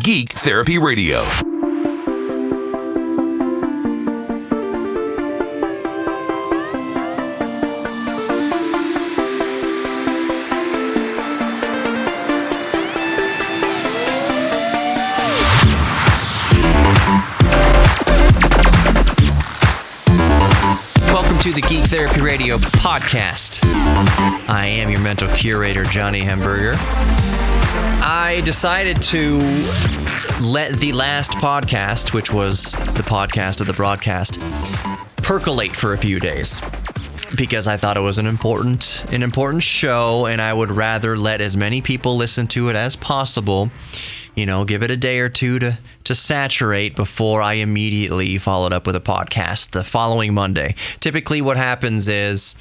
Geek Therapy Radio. Welcome to the Geek Therapy Radio podcast. I am your mental curator, Johnny Hamburger. I decided to let the last podcast, which was the podcast of the broadcast, percolate for a few days because I thought it was an important show, and I would rather let as many people listen to it as possible. You know, give it a day or two to saturate before I immediately followed up with a podcast the following Monday. Typically what happens is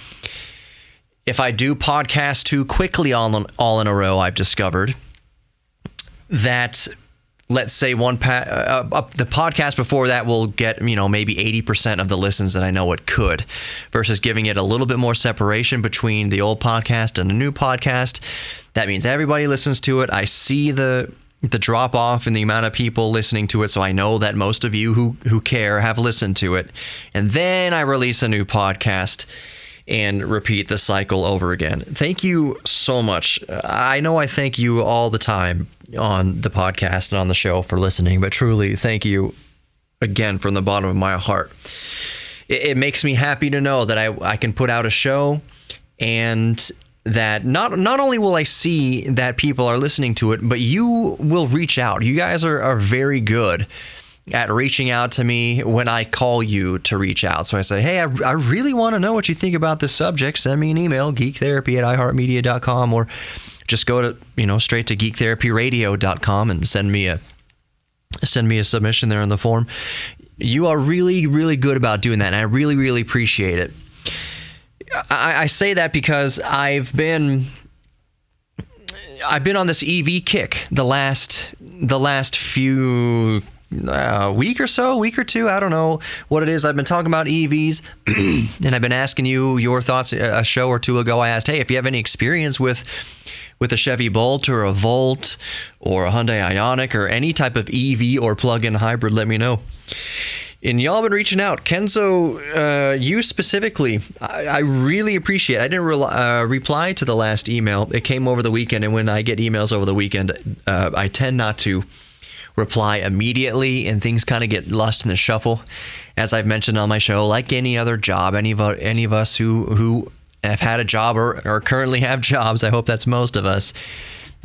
if I do podcast too quickly all in a row, I've discovered that, let's say the podcast before that will get, maybe 80% of the listens that I know it could, versus giving it a little bit more separation between the old podcast and the new podcast. That means everybody listens to it. I see the drop off in the amount of people listening to it, so I know that most of you who care have listened to it. And then I release a new podcast and repeat the cycle over again. Thank you so much. I know I thank you all the time on the podcast and on the show for listening, but truly thank you again from the bottom of my heart. It makes me happy to know that I can put out a show, and that not only will I see that people are listening to it, but you will reach out. You guys are very good at reaching out to me when I call you to reach out. So I say, hey, I really want to know what you think about this subject. Send me an email, geektherapy@iheartmedia.com, or just go to, straight to geektherapyradio.com and send me a submission there in the form. You are really, really good about doing that, and I really, really appreciate it. I say that because I've been on this EV kick the last few week or two. I don't know what it is. I've been talking about EVs, and I've been asking you your thoughts. A show or two ago, I asked, hey, if you have any experience with a Chevy Bolt or a Volt or a Hyundai Ioniq or any type of EV or plug-in hybrid, let me know. And y'all been reaching out. Kenzo, you specifically, I really appreciate it. I didn't reply to the last email. It came over the weekend, and when I get emails over the weekend, I tend not to reply immediately, and things kind of get lost in the shuffle. As I've mentioned on my show, like any other job, any of us who have had a job or currently have jobs, I hope that's most of us,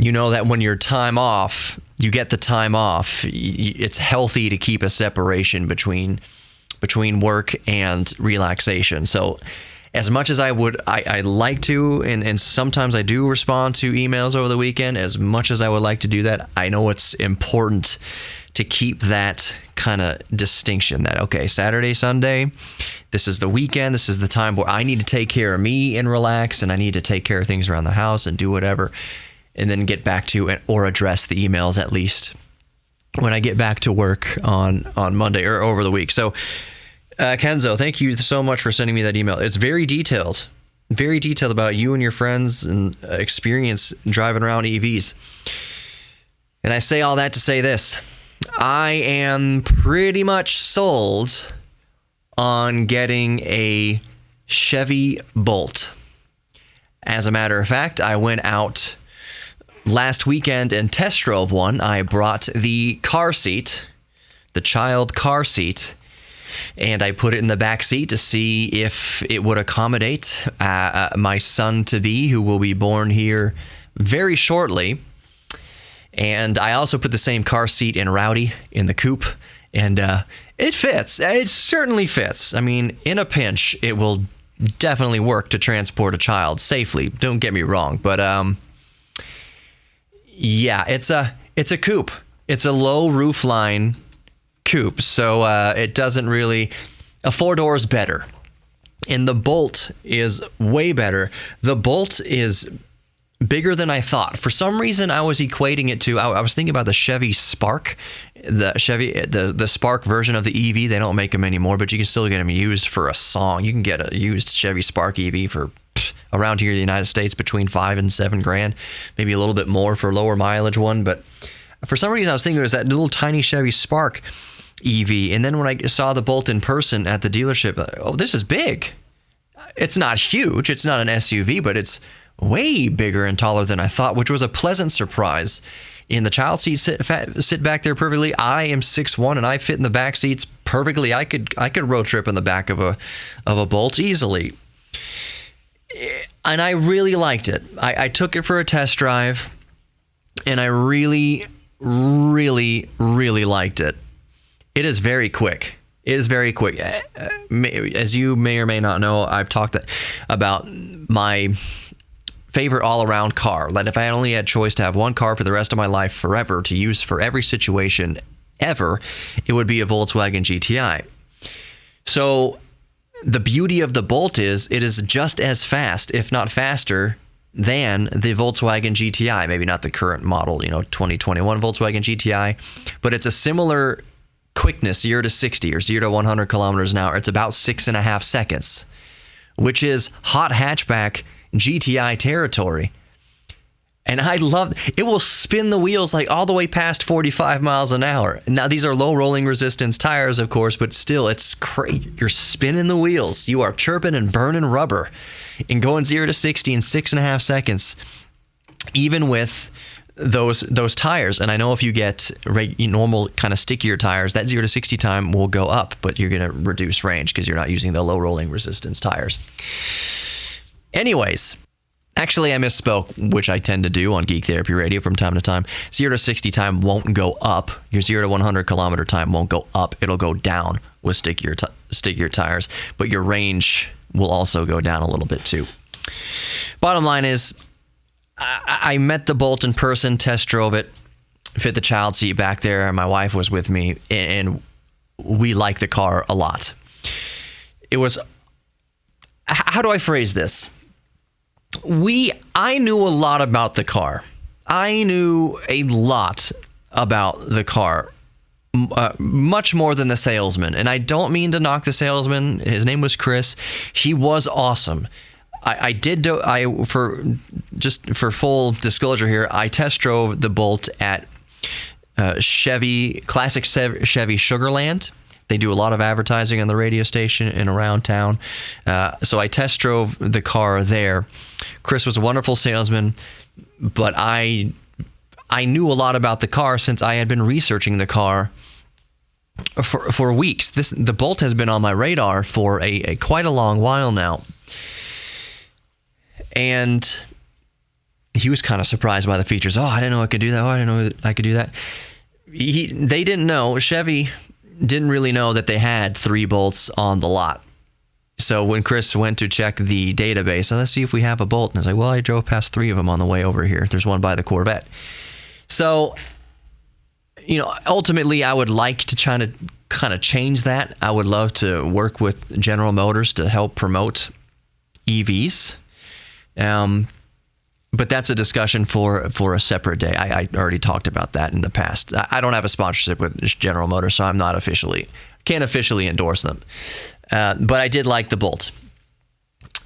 you know that when you're time off, you get the time off, it's healthy to keep a separation between work and relaxation. So as much as I like to, and sometimes I do respond to emails over the weekend, as much as I would like to do that, I know it's important to keep that kind of distinction that, okay, Saturday, Sunday, this is the weekend, this is the time where I need to take care of me and relax, and I need to take care of things around the house and do whatever, and then get back to it or address the emails at least when I get back to work on Monday or over the week. So, Kenzo, thank you so much for sending me that email. It's very detailed about you and your friends and experience driving around EVs. And I say all that to say this. I am pretty much sold on getting a Chevy Bolt. As a matter of fact, I went out last weekend and test drove one. I brought the car seat, the child car seat, and I put it in the back seat to see if it would accommodate my son-to-be, who will be born here very shortly. And I also put the same car seat in Rowdy in the coupe, and it fits. It certainly fits. I mean, in a pinch, it will definitely work to transport a child safely. Don't get me wrong, but yeah, it's a coupe. It's a low roofline coupe, so it doesn't really. A 4-door is better, and the Bolt is way better. The Bolt is bigger than I thought. For some reason, I was equating it to. I was thinking about the Chevy Spark, the Spark version of the EV. They don't make them anymore, but you can still get them used for a song. You can get a used Chevy Spark EV for around here in the United States between $5,000 and $7,000, maybe a little bit more for a lower mileage one. But For some reason, I was thinking it was that little tiny Chevy Spark EV. And then when I saw the Bolt in person at the dealership, oh, this is big. It's not huge. It's not an SUV, but it's way bigger and taller than I thought, which was a pleasant surprise. In the child seat, sit back there perfectly. I am 6'1", and I fit in the back seats perfectly. I could road trip in the back of a Bolt easily. And I really liked it. I took it for a test drive, and I really, really, really liked it. It is very quick. It is very quick. As you may or may not know, I've talked about my favorite all-around car. That if I only had choice to have one car for the rest of my life forever to use for every situation ever, it would be a Volkswagen GTI. So the beauty of the Bolt is it is just as fast, if not faster, than the Volkswagen GTI. Maybe not the current model, 2021 Volkswagen GTI, but it's a similar quickness, 0 to 60 or 0 to 100 kilometers an hour. It's about 6.5 seconds, which is hot hatchback GTI territory. And I love it. Will spin the wheels like all the way past 45 miles an hour. Now, these are low rolling resistance tires, of course, but still, it's great. You're spinning the wheels. You are chirping and burning rubber and going 0 to 60 in 6.5 seconds, even with those tires. And I know if you get normal kind of stickier tires, that 0 to 60 time will go up, but you're going to reduce range because you're not using the low rolling resistance tires. Anyways, actually, I misspoke, which I tend to do on Geek Therapy Radio from time to time. 0 to 60 time won't go up. Your 0 to 100 kilometer time won't go up. It'll go down with stickier tires, but your range will also go down a little bit too. Bottom line is, I met the Bolt in person, test drove it, fit the child seat back there, and my wife was with me, and we liked the car a lot. It was, how do I phrase this? I knew a lot about the car. I knew a lot about the car, much more than the salesman. And I don't mean to knock the salesman. His name was Chris. He was awesome. For full disclosure here, I test drove the Bolt at classic Chevy Sugarland. They do a lot of advertising on the radio station and around town. So I test drove the car there. Chris was a wonderful salesman, but I knew a lot about the car since I had been researching the car for weeks. The Bolt has been on my radar for a quite a long while now. And he was kind of surprised by the features. Oh, I didn't know I could do that. Oh, I didn't know I could do that. They didn't know. Chevy didn't really know that they had 3 Bolts on the lot. So when Chris went to check the database, let's see if we have a Bolt. And I was like, well, I drove past 3 of them on the way over here. There's one by the Corvette. So, ultimately, I would like to try to kind of change that. I would love to work with General Motors to help promote EVs. But that's a discussion for a separate day. I already talked about that in the past. I don't have a sponsorship with General Motors, so I'm not can't officially endorse them. But I did like the Bolt.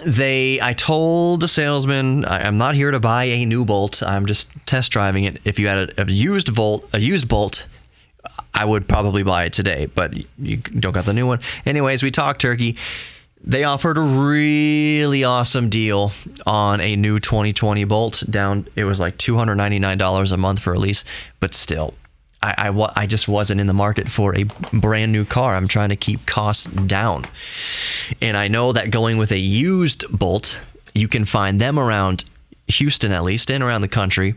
I told the salesman, I'm not here to buy a new Bolt. I'm just test driving it. If you had a used Bolt, I would probably buy it today, but you don't got the new one. Anyways, we talked turkey. They offered a really awesome deal on a new 2020 Bolt. It was like $299 a month for a lease, but still, I just wasn't in the market for a brand new car. I'm trying to keep costs down. And I know that going with a used Bolt, you can find them around Houston at least, and around the country,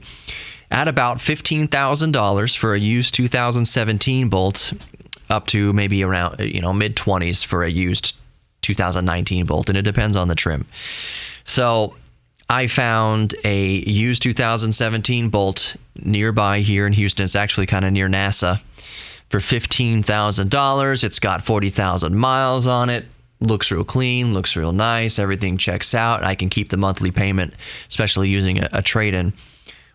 at about $15,000 for a used 2017 Bolt, up to maybe around mid-20s for a used 2019 Bolt, and it depends on the trim. So I found a used 2017 Bolt nearby here in Houston. It's actually kind of near NASA for $15,000. It's got 40,000 miles on it. Looks real clean, looks real nice. Everything checks out. I can keep the monthly payment, especially using a trade-in,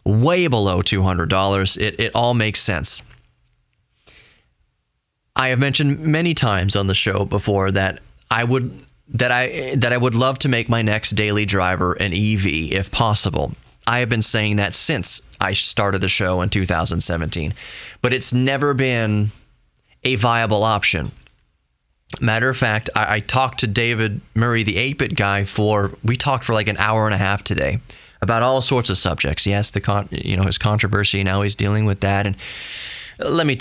way below $200. It all makes sense. I have mentioned many times on the show before that I would love to make my next daily driver an EV if possible. I have been saying that since I started the show in 2017. But it's never been a viable option. Matter of fact, I talked to David Murray, the 8-Bit guy, we talked for like an hour and a half today about all sorts of subjects. Yes, his controversy, now he's dealing with that. And let me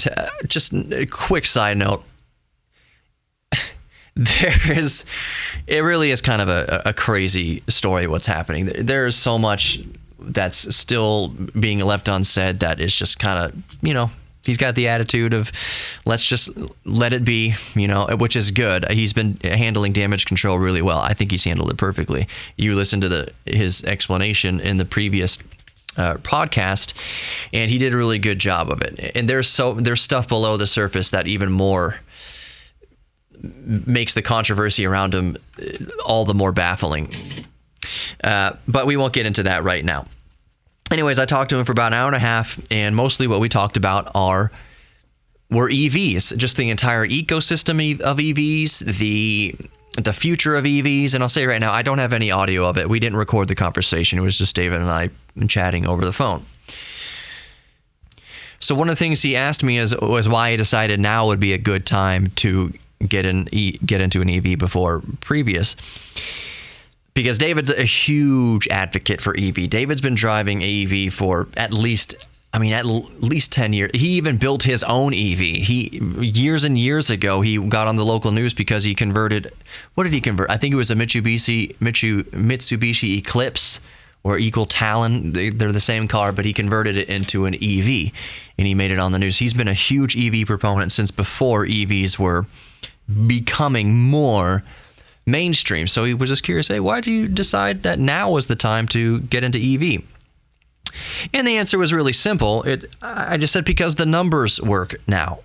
just a quick side note. It really is kind of a crazy story what's happening. There is so much that's still being left unsaid that is just kind of, he's got the attitude of let's just let it be, which is good. He's been handling damage control really well. I think he's handled it perfectly. You listen to his explanation in the previous podcast, and he did a really good job of it. And there's stuff below the surface that even more makes the controversy around him all the more baffling. But we won't get into that right now. Anyways, I talked to him for about an hour and a half, and mostly what we talked about were EVs, just the entire ecosystem of EVs, the future of EVs. And I'll say right now, I don't have any audio of it. We didn't record the conversation. It was just David and I chatting over the phone. So one of the things he asked me was why I decided now would be a good time to get into an EV before previous. Because David's a huge advocate for EV. David's been driving EV for at least 10 years. He even built his own EV. Years and years ago, he got on the local news because he converted. What did he convert? I think it was a Mitsubishi Eclipse or Equal Talon. They're the same car, but he converted it into an EV, and he made it on the news. He's been a huge EV proponent since before EVs were becoming more mainstream. So he was just curious, hey, why do you decide that now was the time to get into EV? And the answer was really simple. I just said because the numbers work now.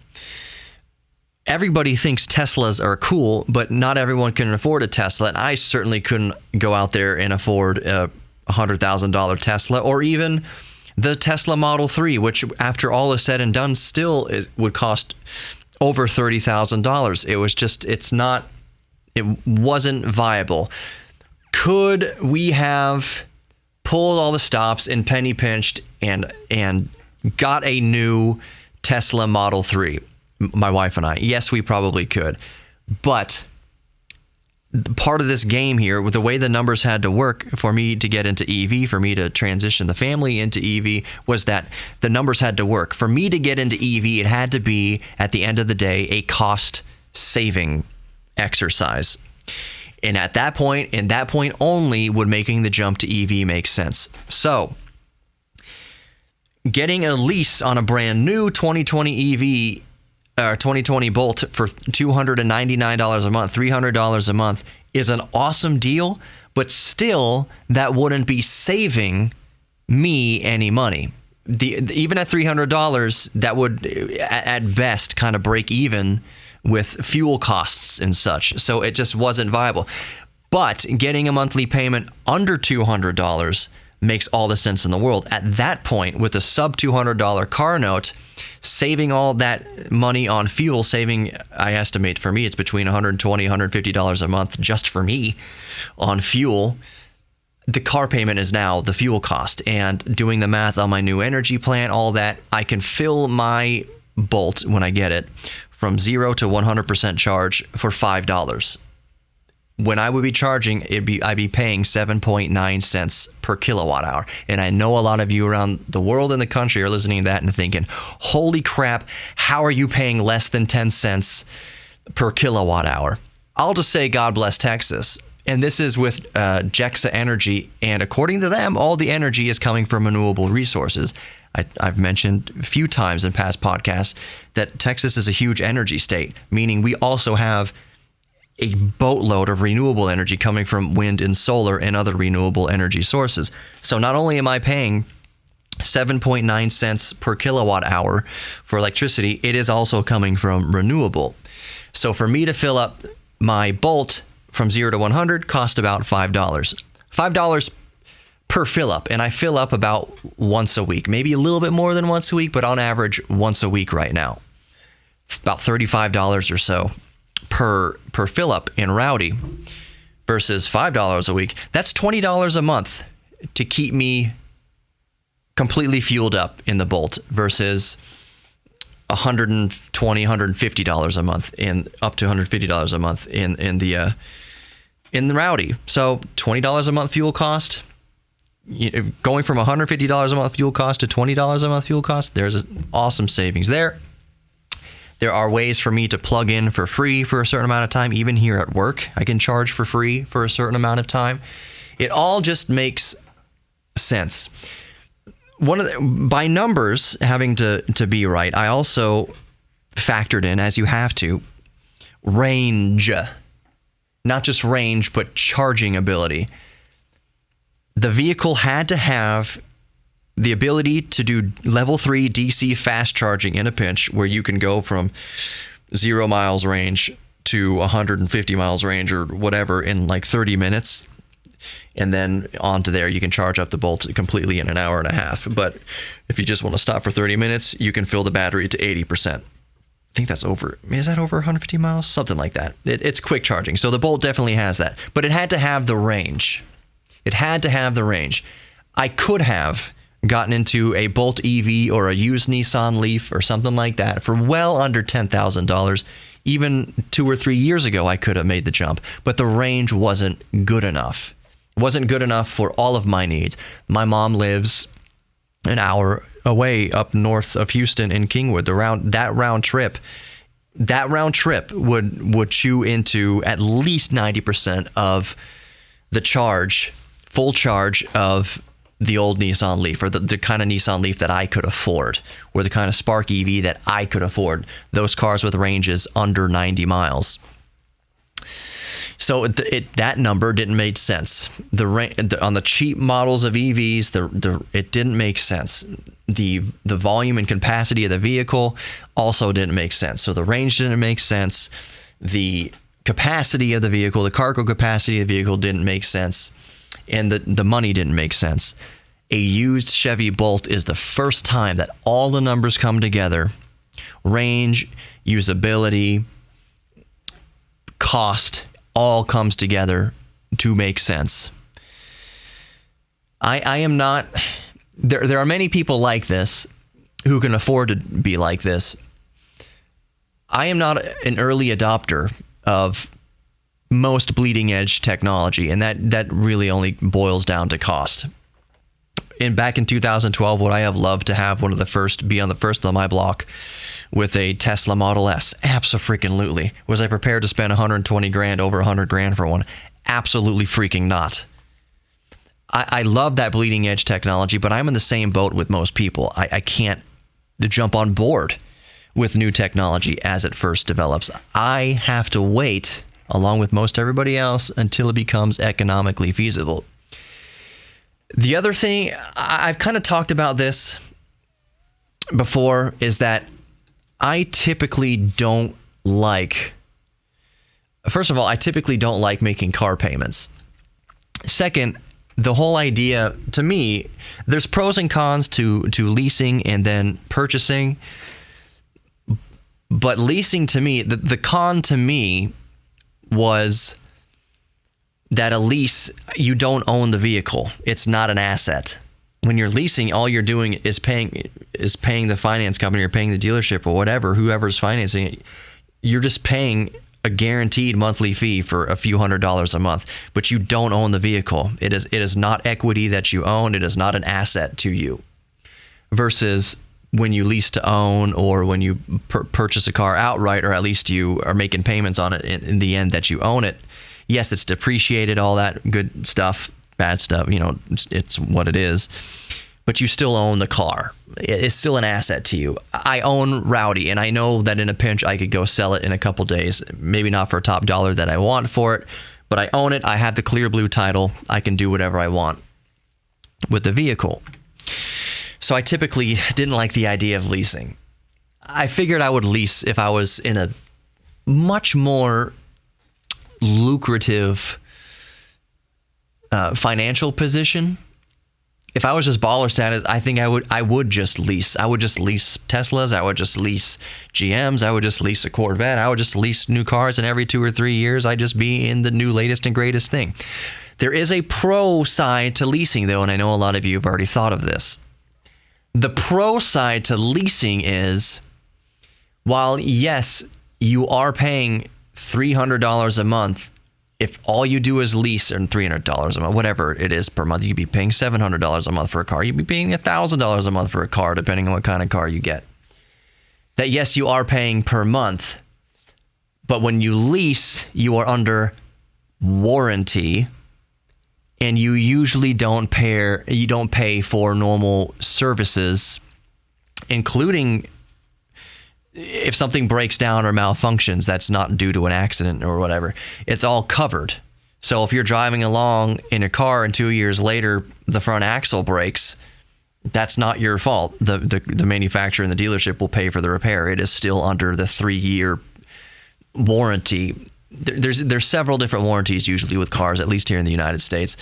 Everybody thinks Teslas are cool, but not everyone can afford a Tesla. And I certainly couldn't go out there and afford a $100,000 Tesla, or even the Tesla Model 3, which after all is said and done still would cost over $30,000. It wasn't viable. Could we have pulled all the stops and penny pinched and got a new Tesla Model 3, my wife and I? Yes, we probably could. But part of this game here, with the way the numbers had to work for me to get into EV, for me to transition the family into EV, was that the numbers had to work. For me to get into EV, it had to be, at the end of the day, a cost-saving exercise. And at that point, and that point only, would making the jump to EV make sense. So, getting a lease on a brand new 2020 EV, 2020 Bolt for $299 a month, $300 a month is an awesome deal, but still, that wouldn't be saving me any money. Even at $300, that would, at best, kind of break even with fuel costs and such. So it just wasn't viable. But getting a monthly payment under $200 makes all the sense in the world. At that point, with a sub $200 car note, saving all that money on fuel, I estimate for me, it's between $120, $150 a month just for me on fuel. The car payment is now the fuel cost. And doing the math on my new energy plan, all that, I can fill my Bolt when I get it from 0 to 100% charge for $5. When I would be charging, I'd be paying 7.9 cents per kilowatt hour. And I know a lot of you around the world and the country are listening to that and thinking, holy crap, how are you paying less than 10 cents per kilowatt hour? I'll just say God bless Texas. And this is with JEXA Energy. And according to them, all the energy is coming from renewable resources. I've mentioned a few times in past podcasts that Texas is a huge energy state, meaning we also have a boatload of renewable energy coming from wind and solar and other renewable energy sources. So not only am I paying 7.9 cents per kilowatt hour for electricity, it is also coming from renewable. So for me to fill up my Bolt from 0 to 100 cost about $5. $5 per fill up, and I fill up about once a week, maybe a little bit more than once a week, but on average once a week right now. About $35 or so per fill up in Rowdy versus $5 a week. That's $20 a month to keep me completely fueled up in the Bolt versus $120, $150 a month in up to $150 a month in the Rowdy. So $20 a month fuel cost. Going from $150 a month fuel cost to $20 a month fuel cost, there's awesome savings there. There are ways for me to plug in for free for a certain amount of time. Even here at work, I can charge for free for a certain amount of time. It all just makes sense. By numbers having to be right, I also factored in, as you have to, range. Not just range, but charging ability. The vehicle had to have the ability to do level 3 DC fast charging in a pinch, where you can go from 0 miles range to 150 miles range or whatever in like 30 minutes. And then onto there, you can charge up the Bolt completely in an hour and a half. But if you just want to stop for 30 minutes, you can fill the battery to 80%. I think that's over. Is that over 150 miles? Something like that. It's quick charging. So the Bolt definitely has that. But it had to have the range. It had to have the range. I could have gotten into a Bolt EV or a used Nissan Leaf or something like that for well under $10,000. Even 2 or 3 years ago, I could have made the jump. But the range wasn't good enough. Wasn't good enough for all of my needs. My mom lives an hour away up north of Houston in Kingwood. That round trip would chew into at least 90% of the full charge of the old Nissan Leaf, or the kind of Nissan Leaf that I could afford, or the kind of Spark EV that I could afford. Those cars with ranges under 90 miles. So that number didn't make sense. On the cheap models of EVs, it didn't make sense. The volume and capacity of the vehicle also didn't make sense. So the range didn't make sense. The capacity of the vehicle, the cargo capacity of the vehicle didn't make sense. And the money didn't make sense. A used Chevy Bolt is the first time that all the numbers come together. Range, usability, cost, all comes together to make sense. I am not... There are many people like this who can afford to be like this. I am not an early adopter of most bleeding edge technology, and that really only boils down to cost. And back in 2012, would I have loved to have be on the first on my block with a Tesla Model S? Abso-freaking-lutely. Was I prepared to spend $120,000, over $100,000 for one? Absolutely freaking not. I love that bleeding edge technology, but I'm in the same boat with most people. I can't jump on board with new technology as it first develops. I have to wait, along with most everybody else, until it becomes economically feasible. The other thing, I've kind of talked about this before, is that I typically don't like... First of all, I typically don't like making car payments. Second, the whole idea, to me, there's pros and cons to leasing and then purchasing. But leasing, to me, the con to me was that a lease, you don't own the vehicle. It's not an asset. When you're leasing, all you're doing is paying the finance company or paying the dealership or whatever, whoever's financing it. You're just paying a guaranteed monthly fee for a few $100s a month, but you don't own the vehicle. It is not equity that you own. It is not an asset to you. Versus when you lease to own, or when you purchase a car outright, or at least you are making payments on it in the end that you own it. Yes, it's depreciated, all that good stuff, bad stuff, it's what it is. But you still own the car. It's still an asset to you. I own Rowdy, and I know that in a pinch I could go sell it in a couple days. Maybe not for a top dollar that I want for it, but I own it. I have the clear blue title. I can do whatever I want with the vehicle. So I typically didn't like the idea of leasing. I figured I would lease if I was in a much more lucrative financial position. If I was just baller status, I think I would just lease. I would just lease Teslas. I would just lease GMs. I would just lease a Corvette. I would just lease new cars, and every 2 or 3 years, I'd just be in the new latest and greatest thing. There is a pro side to leasing, though, and I know a lot of you have already thought of this. The pro side to leasing is, while yes, you are paying $300 a month, if all you do is lease, and $300 a month, whatever it is per month, you'd be paying $700 a month for a car. You'd be paying $1,000 a month for a car, depending on what kind of car you get. That yes, you are paying per month, but when you lease, you are under warranty, and you usually don't pay for normal services, including if something breaks down or malfunctions that's not due to an accident or whatever. It's all covered. So if you're driving along in a car and 2 years later the front axle breaks, that's not your fault. The manufacturer and the dealership will pay for the repair. It is still under the 3-year warranty. There's several different warranties usually with cars, at least here in the United States.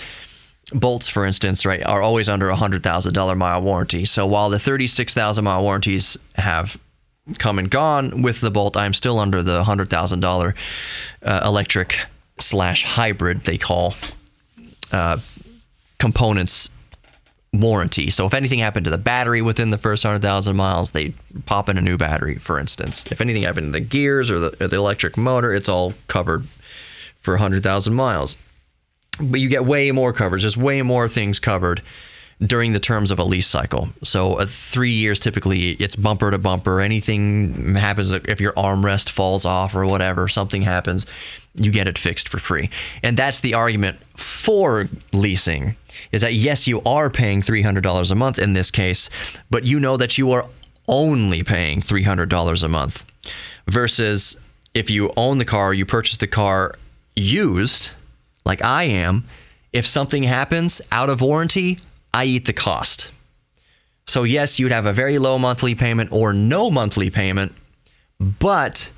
Bolts, for instance, right, are always under a $100,000 mile warranty. So while the 36,000 mile warranties have come and gone with the Bolt, I'm still under the $100,000 electric/hybrid, they call components warranty. So if anything happened to the battery within the first 100,000 miles, they pop in a new battery, for instance. If anything happened to the gears or the electric motor, it's all covered for 100,000 miles. But you get way more coverage. There's way more things covered during the terms of a lease cycle. So 3 years, typically, it's bumper to bumper. Anything happens, if your armrest falls off or whatever, something happens, you get it fixed for free. And that's the argument for leasing, is that yes, you are paying $300 a month in this case, but you know that you are only paying $300 a month. Versus if you own the car, you purchase the car used, like I am, if something happens out of warranty, I eat the cost. So yes, you'd have a very low monthly payment or no monthly payment, but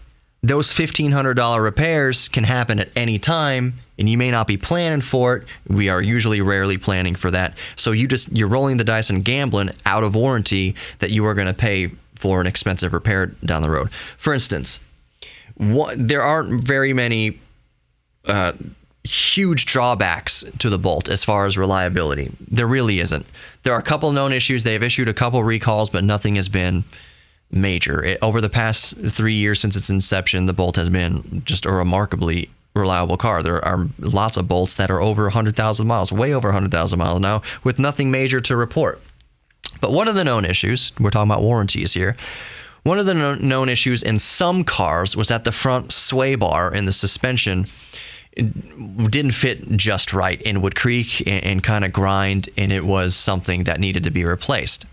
those $1,500 repairs can happen at any time, and you may not be planning for it. We are usually rarely planning for that. So you're rolling the dice and gambling out of warranty that you are going to pay for an expensive repair down the road. For instance, there aren't very many huge drawbacks to the Bolt as far as reliability. There really isn't. There are a couple known issues. They've issued a couple recalls, but nothing has been major. Over the past 3 years since its inception, the Bolt has been just a remarkably reliable car. There are lots of Bolts that are over 100,000 miles, way over 100,000 miles now, with nothing major to report. But one of the known issues, we're talking about warranties here, one of the known issues in some cars was that the front sway bar in the suspension didn't fit just right and would creak and kind of grind, and it was something that needed to be replaced.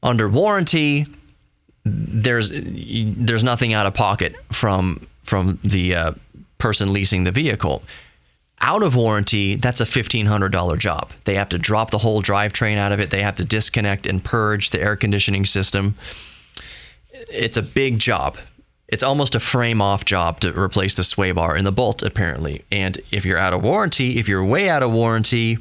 Under warranty, there's nothing out of pocket from the person leasing the vehicle. Out of warranty, that's a $1,500 job. They have to drop the whole drivetrain out of it. They have to disconnect and purge the air conditioning system. It's a big job. It's almost a frame-off job to replace the sway bar in the Bolt, apparently. And if you're out of warranty, if you're way out of warranty,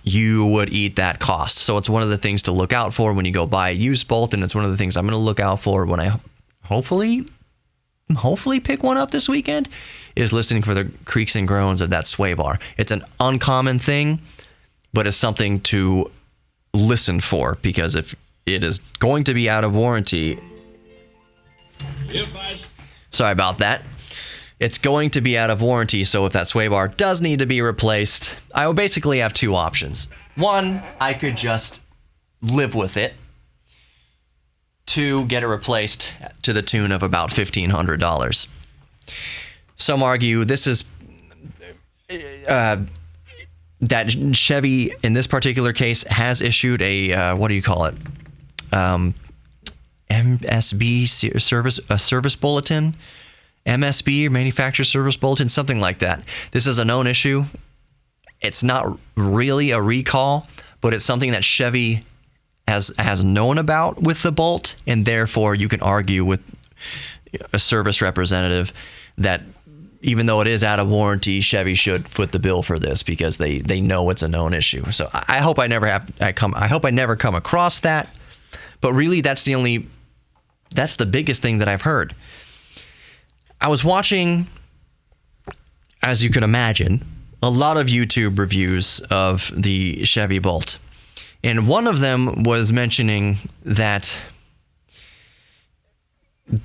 you would eat that cost. So it's one of the things to look out for when you go buy a used Bolt, and it's one of the things I'm going to look out for when I hopefully pick one up this weekend, is listening for the creaks and groans of that sway bar. It's an uncommon thing, but it's something to listen for, because if it is going to be out of warranty... Sorry about that. It's going to be out of warranty, so if that sway bar does need to be replaced, I will basically have two options. One, I could just live with it. Two, get it replaced to the tune of about $1,500. Some argue this is that Chevy, in this particular case, has issued a, what do you call it? MSB service bulletin, MSB, manufacturer service bulletin, something like that. This is a known issue. It's not really a recall, but it's something that Chevy has known about with the Bolt, and therefore you can argue with a service representative that even though it is out of warranty, Chevy should foot the bill for this because they know it's a known issue. So I hope I never come across that. But really, that's the biggest thing that I've heard. I was watching, as you can imagine, a lot of YouTube reviews of the Chevy Bolt. And one of them was mentioning that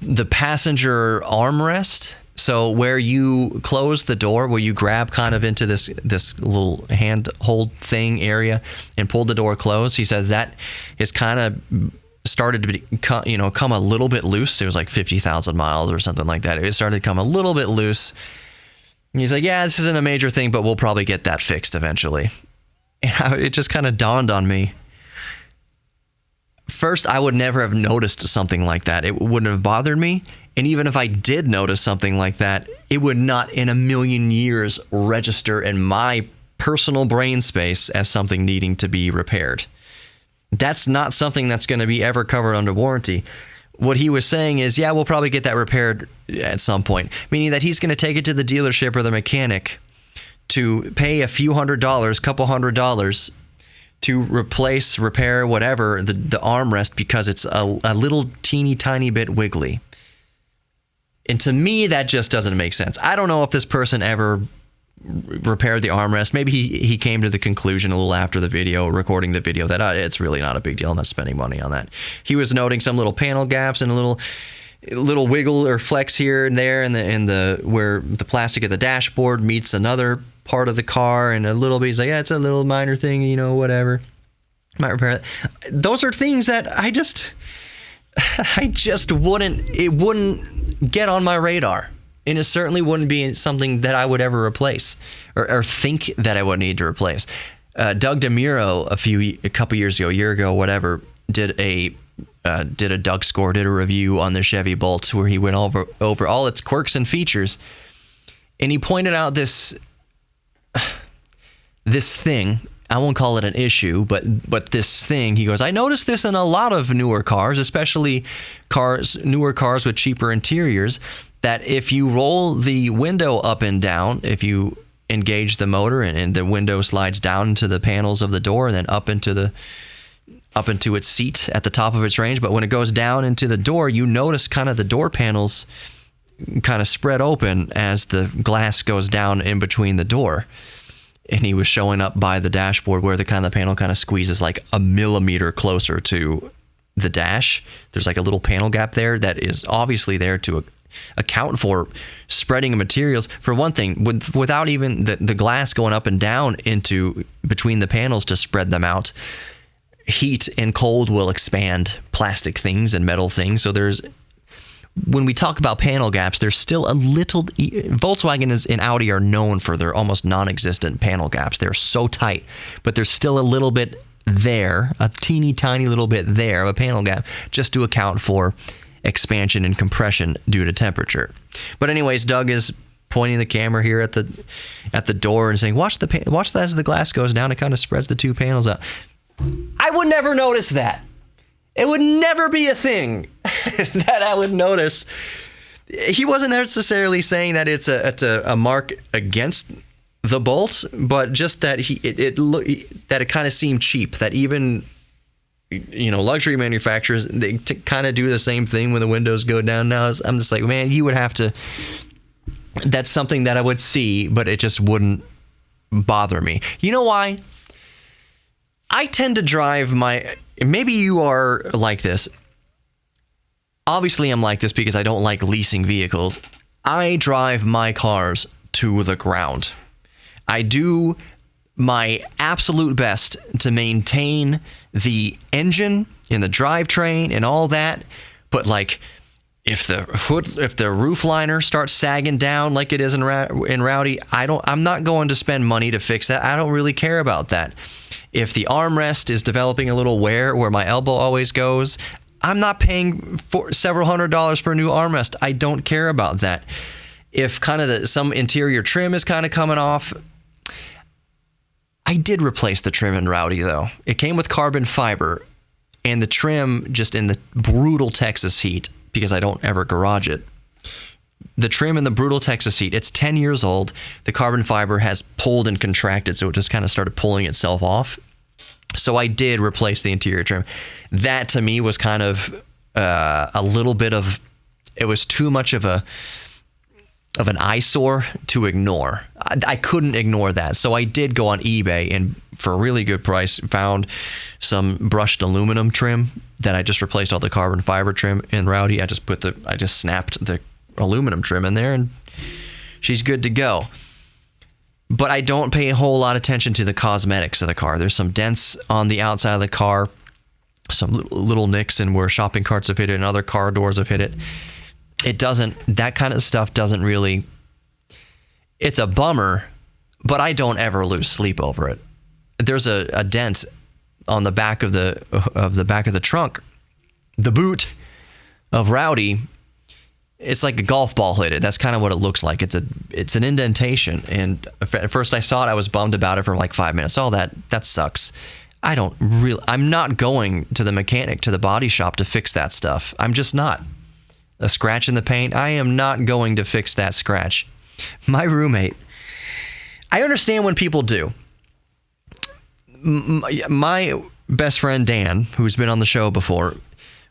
the passenger armrest, so where you close the door, where you grab kind of into this little handhold thing area and pull the door closed, he says that is kind of started to come a little bit loose. It was like 50,000 miles or something like that. It started to come a little bit loose. And he's like, yeah, this isn't a major thing, but we'll probably get that fixed eventually. And it just kind of dawned on me. First, I would never have noticed something like that. It wouldn't have bothered me. And even if I did notice something like that, it would not in a million years register in my personal brain space as something needing to be repaired. That's not something that's going to be ever covered under warranty. What he was saying is, yeah, we'll probably get that repaired at some point, meaning that he's going to take it to the dealership or the mechanic to pay a few $100s, couple $100s to repair whatever, the armrest, because it's a little teeny tiny bit wiggly. And to me, that just doesn't make sense. I don't know if this person ever repaired the armrest. Maybe he came to the conclusion a little after the video, recording the video, that it's really not a big deal. I'm not spending money on that. He was noting some little panel gaps and a little wiggle or flex here and there in the where the plastic of the dashboard meets another part of the car, and a little bit. He's like, yeah, it's a little minor thing, whatever. Might repair that. Those are things that I just wouldn't get on my radar. And it certainly wouldn't be something that I would ever replace or think that I would need to replace. Doug DeMuro a couple years ago, a year ago, whatever, did a Doug Score, did a review on the Chevy Bolt where he went over all its quirks and features, and he pointed out this thing. I won't call it an issue, but this thing, he goes, I noticed this in a lot of newer cars, especially newer cars with cheaper interiors, that if you roll the window up and down, if you engage the motor and the window slides down into the panels of the door and then up into its seat at the top of its range, but when it goes down into the door, you notice kind of the door panels kind of spread open as the glass goes down in between the door. And he was showing up by the dashboard where the panel kind of squeezes like a millimeter closer to the dash. There's like a little panel gap there that is obviously there to account for spreading of materials. For one thing, without even the glass going up and down into between the panels to spread them out, heat and cold will expand plastic things and metal things. So when we talk about panel gaps, there's still a little. Volkswagen and Audi are known for their almost non-existent panel gaps. They're so tight, but there's still a little bit there, a teeny tiny little bit there of a panel gap, just to account for expansion and compression due to temperature. But anyways, Doug is pointing the camera here at the door and saying, "Watch that as the glass goes down. It kind of spreads the two panels out." I would never notice that. It would never be a thing that I would notice. He wasn't necessarily saying that it's a mark against the Bolt, but just that it kind of seemed cheap. That even luxury manufacturers, they kind of do the same thing when the windows go down. Now I'm just like, man, you would have to. That's something that I would see, but it just wouldn't bother me. You know why? I tend to drive maybe you are like this. Obviously, I'm like this because I don't like leasing vehicles. I drive my cars to the ground. I do my absolute best to maintain the engine and the drivetrain and all that. But like, if the roof liner starts sagging down like it is in Rowdy, I'm not going to spend money to fix that. I don't really care about that. If the armrest is developing a little wear where my elbow always goes, I'm not paying for several $100s for a new armrest. I don't care about that. If kind of some interior trim is kind of coming off, I did replace the trim in Rowdy though. It came with carbon fiber, and the trim, just in the brutal Texas heat, because I don't ever garage it, the trim in the brutal Texas heat, it's 10 years old. The carbon fiber has pulled and contracted, so it just kind of started pulling itself off. So I did replace the interior trim. That to me was kind of a little bit of, it was too much of of an eyesore to ignore. I couldn't ignore that. So I did go on eBay and for a really good price found some brushed aluminum trim that I just replaced all the carbon fiber trim in Rowdy. I just snapped the aluminum trim in there and she's good to go. But I don't pay a whole lot of attention to the cosmetics of the car. There's some dents on the outside of the car, some little nicks and where shopping carts have hit it and other car doors have hit it. That kind of stuff doesn't really, it's a bummer, but I don't ever lose sleep over it. There's a dent on the back of the trunk, the boot of Rowdy. It's like a golf ball hit it. That's kind of what it looks like. It's an indentation. And at first I saw it, I was bummed about it for like 5 minutes. Oh, that sucks. I'm not going to the mechanic, to the body shop to fix that stuff. I'm just not. A scratch in the paint, I am not going to fix that scratch. My roommate, I understand when people do. My best friend Dan, who's been on the show before,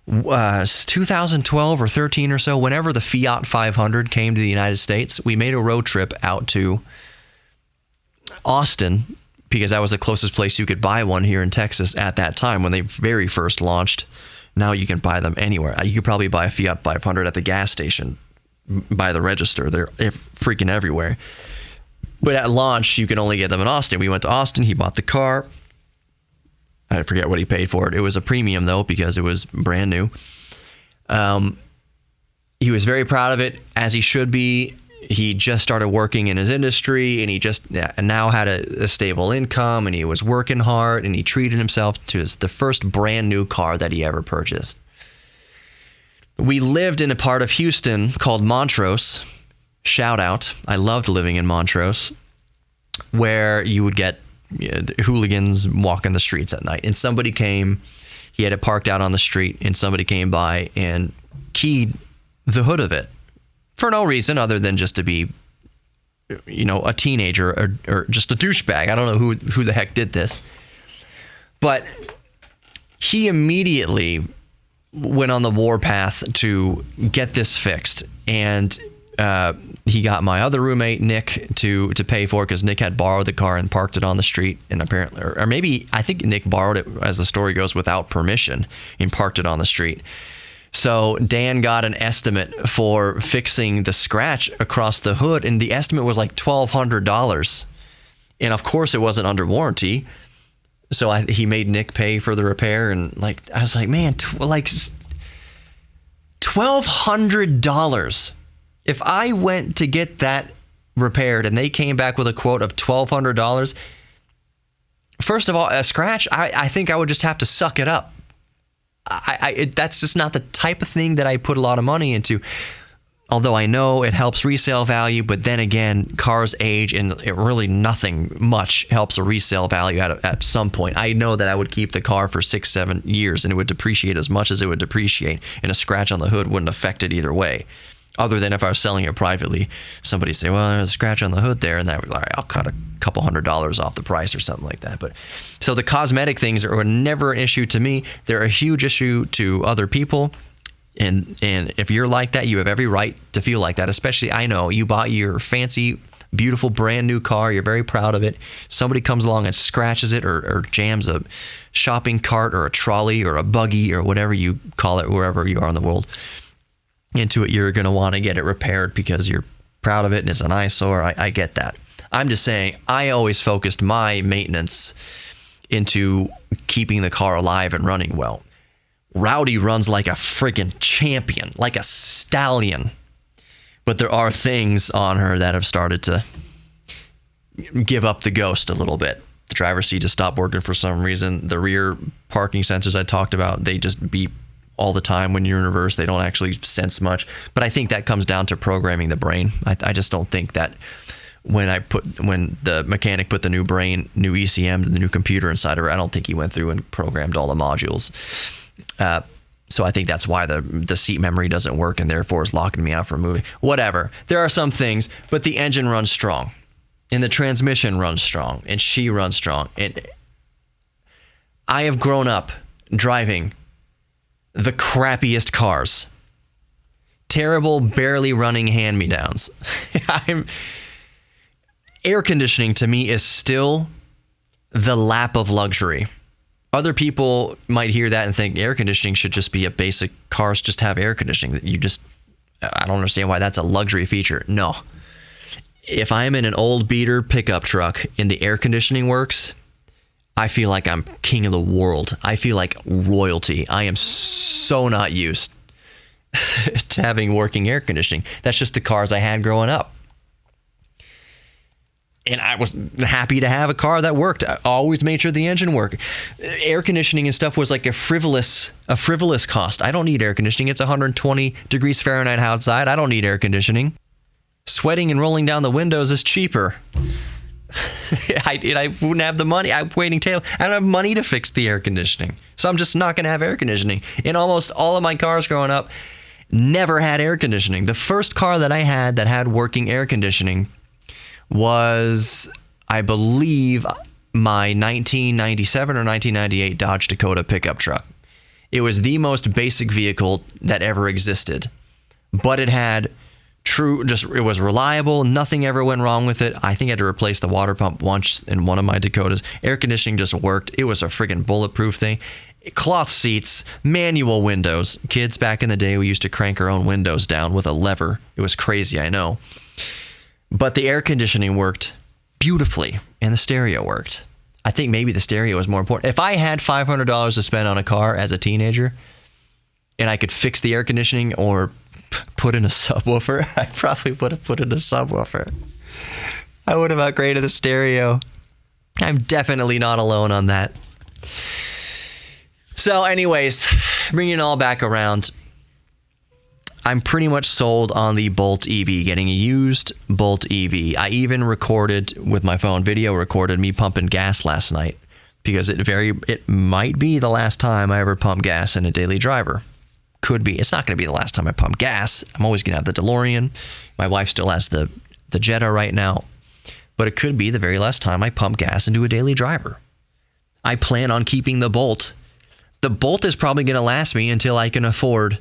2012 or 13 or so, whenever the Fiat 500 came to the United States, we made a road trip out to Austin because that was the closest place you could buy one here in Texas at that time when they very first launched. Now you can buy them anywhere. You could probably buy a Fiat 500 at the gas station by the register. They're freaking everywhere. But at launch, you can only get them in Austin. We went to Austin. He bought the car. I forget what he paid for it. It was a premium, though, because it was brand new. He was very proud of it, as he should be. He just started working in his industry, and he just now had a stable income, and he was working hard, and he treated himself to the first brand new car that he ever purchased. We lived in a part of Houston called Montrose. Shout out. I loved living in Montrose, where you would get hooligans walking the streets at night. And somebody came, he had it parked out on the street, and somebody came by and keyed the hood of it for no reason other than just to be, a teenager or just a douchebag. I don't know who the heck did this. But he immediately went on the warpath to get this fixed. And he got my other roommate, Nick, to pay for it because Nick had borrowed the car and parked it on the street. And apparently, or maybe, I think Nick borrowed it, as the story goes, without permission and parked it on the street. So Dan got an estimate for fixing the scratch across the hood, and the estimate was like $1,200. And of course, it wasn't under warranty. So he made Nick pay for the repair, and I was like, man, $1,200. If I went to get that repaired and they came back with a quote of $1,200, first of all, a scratch, I think I would just have to suck it up. That's just not the type of thing that I put a lot of money into. Although I know it helps resale value, but then again, cars age, and really nothing much helps a resale value at some point. I know that I would keep the car for 6-7 years, and it would depreciate as much as it would depreciate, and a scratch on the hood wouldn't affect it either way. Other than if I was selling it privately, somebody say, well, there's a scratch on the hood there, and that would, all right, I'll cut a couple $100 off the price or something like that. But so the cosmetic things are never an issue to me. They're a huge issue to other people. And if you're like that, you have every right to feel like that. Especially, I know you bought your fancy, beautiful, brand new car. You're very proud of it. Somebody comes along and scratches it or jams a shopping cart or a trolley or a buggy or whatever you call it, wherever you are in the world, into it. You're going to want to get it repaired because you're proud of it and it's an eyesore. I get that. I'm just saying, I always focused my maintenance into keeping the car alive and running well. Rowdy runs like a friggin' champion, like a stallion. But there are things on her that have started to give up the ghost a little bit. The driver's seat has stopped working for some reason. The rear parking sensors I talked about, they just beep all the time when you're in reverse. They don't actually sense much. But I think that comes down to programming the brain. I just don't think that when the mechanic put the new ECM, the new computer inside of her, I don't think he went through and programmed all the modules. So I think that's why the seat memory doesn't work and therefore is locking me out from moving. Whatever. There are some things, but the engine runs strong and the transmission runs strong and she runs strong. And I have grown up driving the crappiest cars. terrible, barely running hand-me-downs. Air conditioning to me is still the lap of luxury. Other people might hear that and think air conditioning should just be a basic, cars just have air conditioning. I don't understand why that's a luxury feature. No. If I'm in an old beater pickup truck and the air conditioning works, I feel like I'm king of the world. I feel like royalty. I am so not used to having working air conditioning. That's just the cars I had growing up. And I was happy to have a car that worked. I always made sure the engine worked. Air conditioning and stuff was like a frivolous cost. I don't need air conditioning. It's 120 degrees Fahrenheit outside. I don't need air conditioning. Sweating and rolling down the windows is cheaper. I wouldn't have the money. I'm waiting tail. I don't have money to fix the air conditioning. So I'm just not going to have air conditioning. In almost all of my cars growing up, never had air conditioning. The first car that I had that had working air conditioning was, I believe, my 1997 or 1998 Dodge Dakota pickup truck. It was the most basic vehicle that ever existed, but it had it was reliable. Nothing ever went wrong with it. I think I had to replace the water pump once in one of my Dakotas. Air conditioning just worked. It was a friggin' bulletproof thing. Cloth seats, manual windows. Kids back in the day, we used to crank our own windows down with a lever. It was crazy, I know. But the air conditioning worked beautifully, and the stereo worked. I think maybe the stereo was more important. If I had $500 to spend on a car as a teenager, and I could fix the air conditioning or put in a subwoofer, I probably would have put in a subwoofer. I would have upgraded the stereo. I'm definitely not alone on that. So anyways, bringing it all back around, I'm pretty much sold on the Bolt EV, getting a used Bolt EV. I even recorded with my phone, video recorded me pumping gas last night, because it might be the last time I ever pump gas in a daily driver. Could be. It's not going to be the last time I pump gas. I'm always going to have the DeLorean. My wife still has the Jetta right now. But it could be the very last time I pump gas into a daily driver. I plan on keeping the Bolt. The Bolt is probably going to last me until I can afford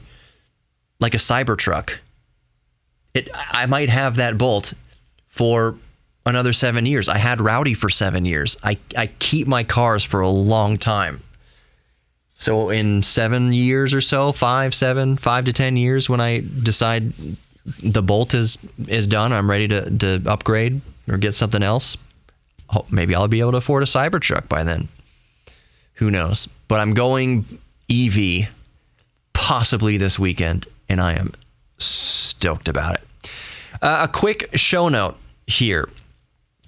like a Cybertruck. I might have that Bolt for another 7 years. I had Rowdy for 7 years. I keep my cars for a long time. So in 7 years or so, 5 to 10 years, when I decide the Bolt is done, I'm ready to upgrade or get something else, maybe I'll be able to afford a Cybertruck by then. Who knows? But I'm going EV possibly this weekend, and I am stoked about it. A quick show note here.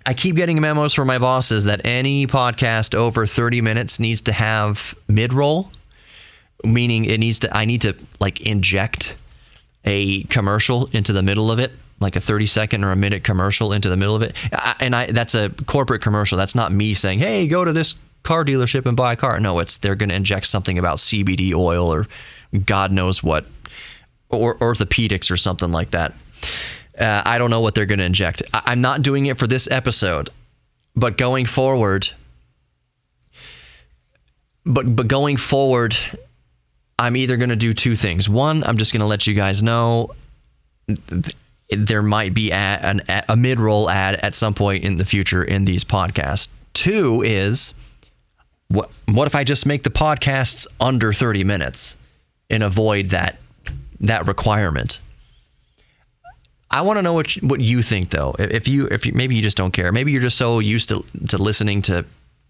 I keep getting memos from my bosses that any podcast over 30 minutes needs to have mid-roll, meaning I need to like inject a commercial into the middle of it, like a 30-second or a minute commercial into the middle of it. That's a corporate commercial. That's not me saying, hey, go to this car dealership and buy a car. No, they're going to inject something about CBD oil or God knows what, or orthopedics or something like that. I don't know what they're going to inject. I'm not doing it for this episode, but going forward, going forward, I'm either going to do two things. One, I'm just going to let you guys know there might be a mid-roll ad at some point in the future in these podcasts. Two is, what if I just make the podcasts under 30 minutes and avoid that requirement? I want to know what you think, though. If you maybe you just don't care. Maybe you're just so used to listening to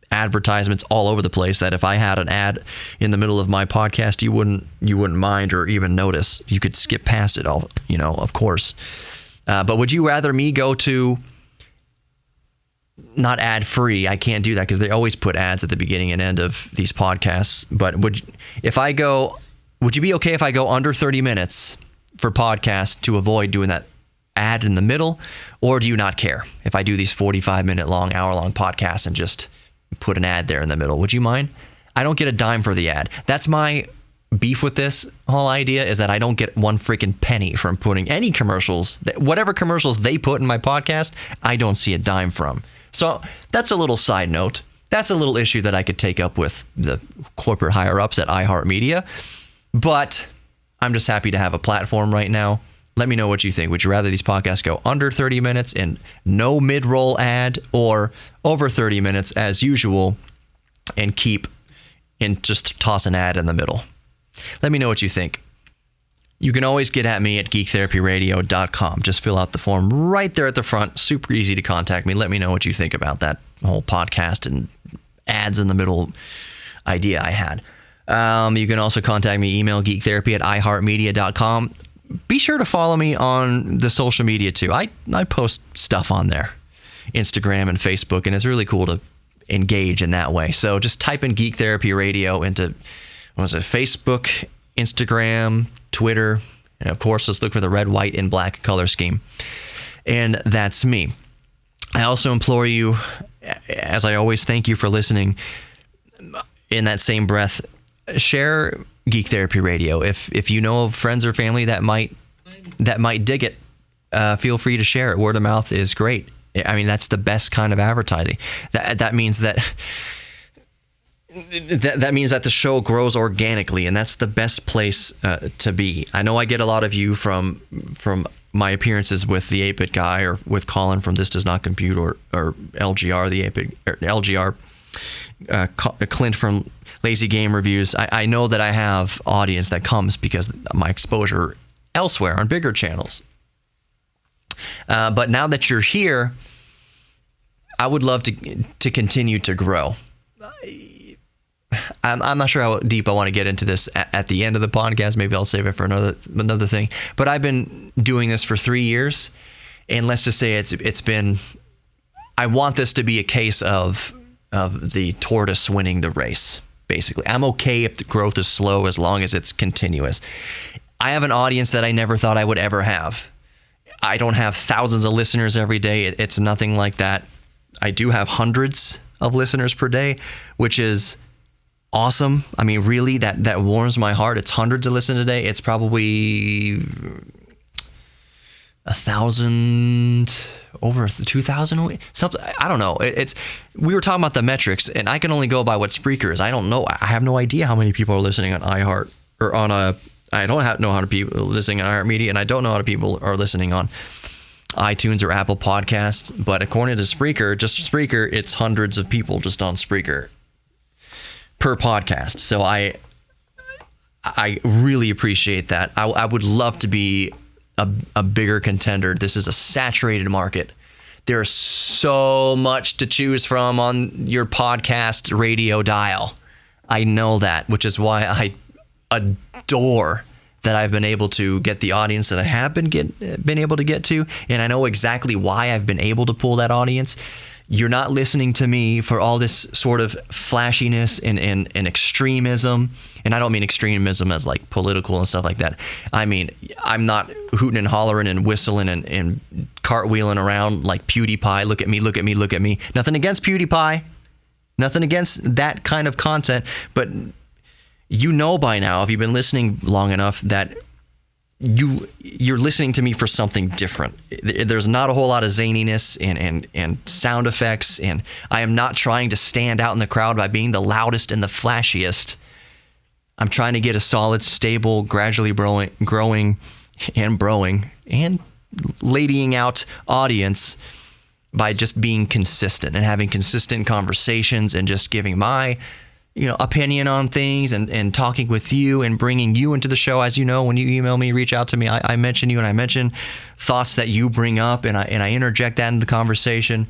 advertisements all over the place that if I had an ad in the middle of my podcast, you wouldn't mind or even notice. You could skip past it all, of course. But would you rather me go to not ad free? I can't do that because they always put ads at the beginning and end of these podcasts. But would you be okay if I go under 30 minutes for podcasts to avoid doing that ad in the middle? Or do you not care if I do these 45-minute long, hour-long podcasts and just put an ad there in the middle? Would you mind? I don't get a dime for the ad. That's my beef with this whole idea, is that I don't get one freaking penny from putting any commercials. Whatever commercials they put in my podcast, I don't see a dime from. So that's a little side note. That's a little issue that I could take up with the corporate higher-ups at iHeartMedia. But I'm just happy to have a platform right now. Let me know what you think. Would you rather these podcasts go under 30 minutes and no mid-roll ad, or over 30 minutes as usual and just toss an ad in the middle? Let me know what you think. You can always get at me at geektherapyradio.com. Just fill out the form right there at the front. Super easy to contact me. Let me know what you think about that whole podcast and ads in the middle idea I had. You can also contact me, email geektherapy@iheartmedia.com. Be sure to follow me on the social media too. I post stuff on there, Instagram and Facebook, and it's really cool to engage in that way. So just type in Geek Therapy Radio into, Facebook, Instagram, Twitter, and of course, just look for the red, white, and black color scheme. And that's me. I also implore you, as I always thank you for listening, in that same breath, share Geek Therapy Radio. If you know of friends or family that might dig it, feel free to share it. Word of mouth is great. I mean, that's the best kind of advertising. That means that the show grows organically, and that's the best place to be. I know I get a lot of you from my appearances with the 8-Bit Guy, or with Colin from This Does Not Compute, or LGR, the 8-Bit, or LGR, Clint from Lazy Game Reviews. I know that I have audience that comes because of my exposure elsewhere on bigger channels. But now that you're here, I would love to continue to grow. I'm not sure how deep I want to get into this at the end of the podcast. Maybe I'll save it for another thing. But I've been doing this for 3 years, and let's just say it's been. I want this to be a case of the tortoise winning the race. Basically, I'm okay if the growth is slow as long as it's continuous. I have an audience that I never thought I would ever have. I don't have thousands of listeners every day. It's nothing like that. I do have hundreds of listeners per day, which is awesome. I mean, really, that warms my heart. It's hundreds of listeners a day. It's probably 1,000, over 2,000, something. I don't know. We were talking about the metrics, and I can only go by what Spreaker is. I don't know. I have no idea how many people are listening on iHeart, or on I don't know how many people are listening on iHeartMedia, and I don't know how many people are listening on iTunes or Apple Podcasts. But according to Spreaker, just Spreaker, it's hundreds of people just on Spreaker per podcast. So I really appreciate that. I would love to be a bigger contender. This is a saturated market. There's so much to choose from on your podcast radio dial. I know that, which is why I adore that I've been able to get the audience that I have been able to get to, and I know exactly why I've been able to pull that audience. You're not listening to me for all this sort of flashiness and extremism. And I don't mean extremism as like political and stuff like that. I mean, I'm not hooting and hollering and whistling and cartwheeling around like PewDiePie. Look at me, look at me, look at me. Nothing against PewDiePie. Nothing against that kind of content. But you know by now, if you've been listening long enough, that you're listening to me for something different. There's not a whole lot of zaniness and sound effects, and I am not trying to stand out in the crowd by being the loudest and the flashiest. I'm trying to get a solid, stable, gradually growing and ladying out audience by just being consistent and having consistent conversations and just giving my opinion on things and talking with you and bringing you into the show. As you know, when you email me, reach out to me, I mention you, and I mention thoughts that you bring up, and I interject that into the conversation.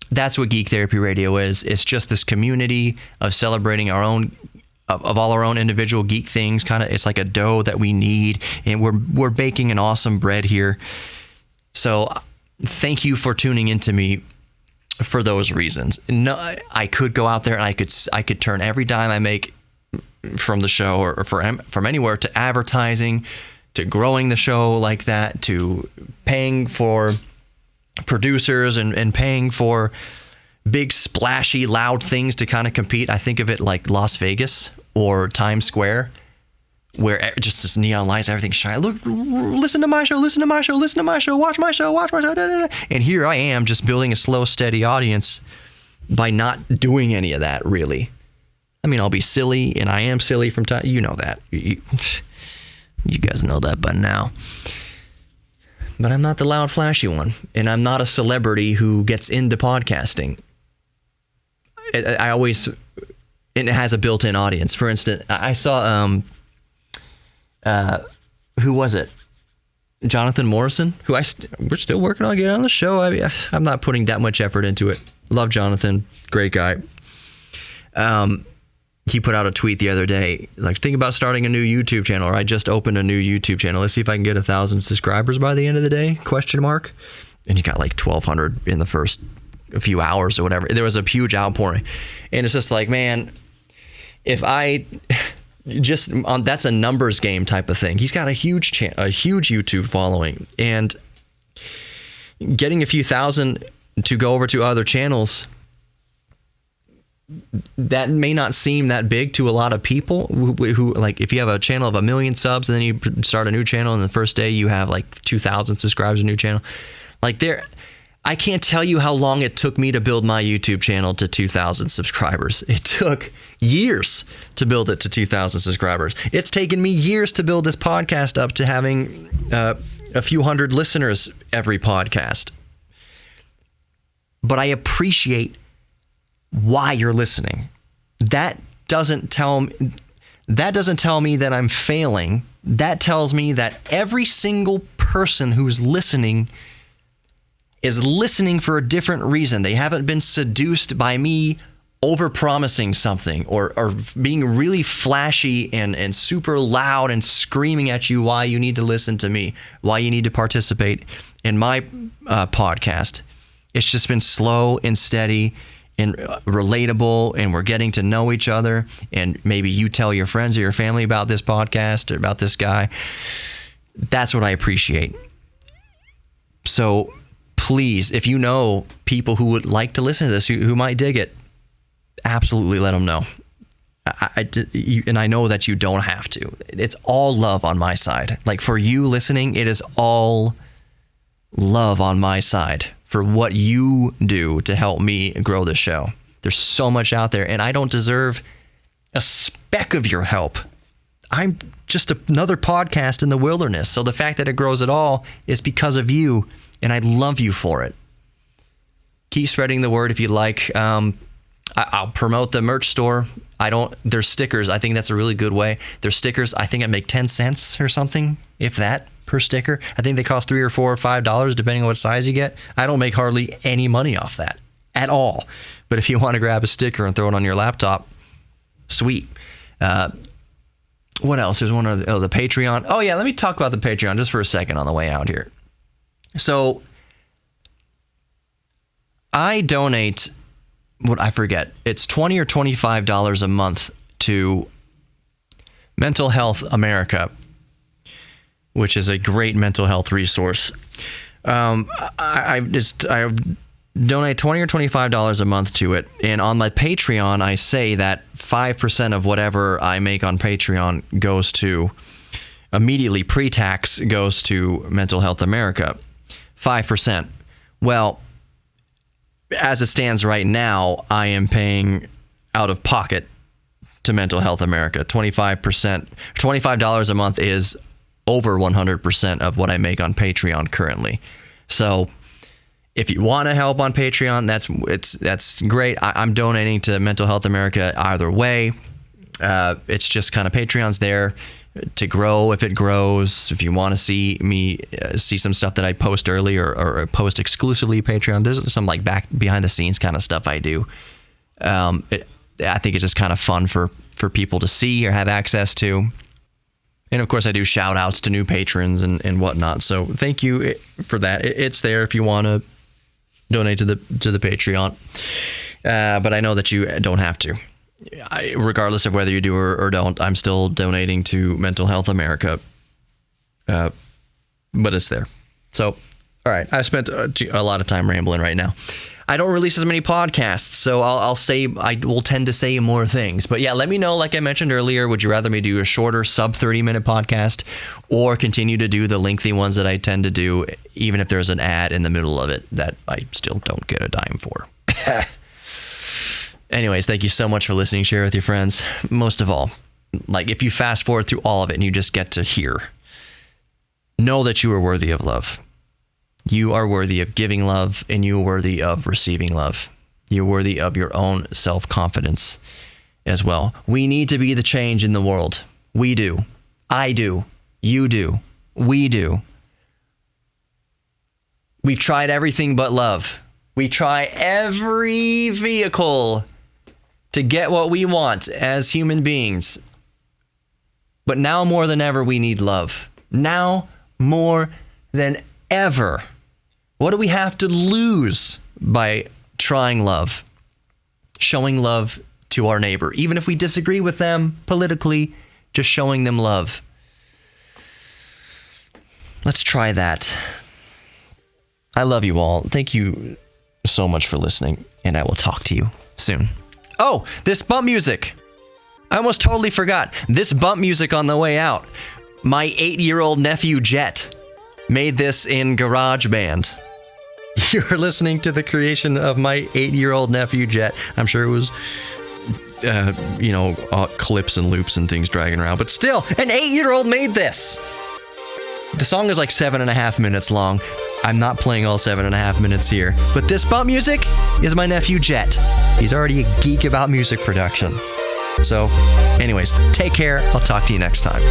That's what Geek Therapy Radio is. It's just this community of celebrating our own, of all our own individual geek things. Kind of, it's like a dough that we need, and we're baking an awesome bread here. So thank you for tuning into me for those reasons. No, I could go out there and I could turn every dime I make from the show or from anywhere to advertising, to growing the show like that, to paying for producers and paying for big splashy loud things to kind of compete. I think of it like Las Vegas or Times Square, where just this neon lights, everything's shiny. Look, listen to my show, listen to my show, listen to my show, watch my show, watch my show. Da, da, da. And here I am just building a slow, steady audience by not doing any of that, really. I mean, I'll be silly, and I am silly from time. You know that. You guys know that by now. But I'm not the loud, flashy one, and I'm not a celebrity who gets into podcasting. It has a built-in audience. For instance, I saw who was it? Jonathan Morrison, who we're still working on getting on the show. I'm not putting that much effort into it. Love Jonathan, great guy. He put out a tweet the other day, like, think about starting a new YouTube channel, or I just opened a new YouTube channel. Let's see if I can get 1,000 subscribers by the end of the day, ? And he got like 1,200 in the first few hours or whatever. There was a huge outpouring. And it's just like, man, if I just, that's a numbers game type of thing. He's got a huge YouTube following, and getting a few thousand to go over to other channels, that may not seem that big to a lot of people who like, if you have a channel of 1 million subs and then you start a new channel and the first day you have like 2,000 subscribers in a new channel, like I can't tell you how long it took me to build my YouTube channel to 2,000 subscribers. It took years to build it to 2,000 subscribers. It's taken me years to build this podcast up to having a few hundred listeners every podcast. But I appreciate why you're listening. That doesn't tell me that I'm failing. That tells me that every single person who's listening is listening for a different reason. They haven't been seduced by me over-promising something or being really flashy and super loud and screaming at you why you need to listen to me, why you need to participate in my podcast. It's just been slow and steady and relatable, and we're getting to know each other, and maybe you tell your friends or your family about this podcast or about this guy. That's what I appreciate. So please, if you know people who would like to listen to this, who might dig it, absolutely let them know. And I know that you don't have to. It's all love on my side. Like, for you listening, it is all love on my side for what you do to help me grow the show. There's so much out there, and I don't deserve a speck of your help. I'm just another podcast in the wilderness. So the fact that it grows at all is because of you, and I love you for it. Keep spreading the word if you'd like. I'll promote the merch store. There's stickers. I think that's a really good way. There's stickers. I think I make 10 cents or something, if that, per sticker. I think they cost $3 or $4 or $5, depending on what size you get. I don't make hardly any money off that at all. But if you want to grab a sticker and throw it on your laptop, sweet. What else? There's one other, the Patreon. Oh yeah, let me talk about the Patreon just for a second on the way out here. So I donate, I forget, it's $20 or $25 a month to Mental Health America, which is a great mental health resource. I donate $20 or $25 a month to it, and on my Patreon, I say that 5% of whatever I make on Patreon goes to, immediately pre-tax, goes to Mental Health America. 5%. Well, as it stands right now, I am paying out of pocket to Mental Health America. 25% a month is over 100% of what I make on Patreon currently. So if you want to help on Patreon, that's great. I'm donating to Mental Health America either way. It's just kind of, Patreon's there to grow if it grows. If you want to see me see some stuff that I post early or post exclusively Patreon, there's some like behind the scenes kind of stuff I do. I think it's just kind of fun for people to see or have access to. And of course, I do shout outs to new patrons and whatnot. So thank you for that. It's there if you want to donate to the Patreon. But I know that you don't have to. Regardless of whether you do or don't, I'm still donating to Mental Health America. But it's there. So, all right. I've spent a lot of time rambling right now. I don't release as many podcasts, so I will tend to say more things. But yeah, let me know, like I mentioned earlier, would you rather me do a shorter sub 30-minute podcast or continue to do the lengthy ones that I tend to do, even if there's an ad in the middle of it that I still don't get a dime for? Anyways, thank you so much for listening. Share with your friends. Most of all, like if you fast forward through all of it and you just get to here, know that you are worthy of love. You are worthy of giving love, and you are worthy of receiving love. You're worthy of your own self-confidence as well. We need to be the change in the world. We do. I do. You do. We do. We've tried everything but love. We try every vehicle to get what we want as human beings. But now more than ever, we need love. Now more than ever. What do we have to lose by trying love? Showing love to our neighbor. Even if we disagree with them politically, just showing them love. Let's try that. I love you all. Thank you so much for listening, and I will talk to you soon. Oh, this bump music. I almost totally forgot. This bump music on the way out. My 8-year-old nephew, Jet, made this in GarageBand. You're listening to the creation of my 8-year-old nephew, Jet. I'm sure it was, clips and loops and things dragging around. But still, an 8-year-old made this. The song is like 7.5 minutes long. I'm not playing all 7.5 minutes here. But this bump music is my nephew, Jet. He's already a geek about music production. So, anyways, take care. I'll talk to you next time.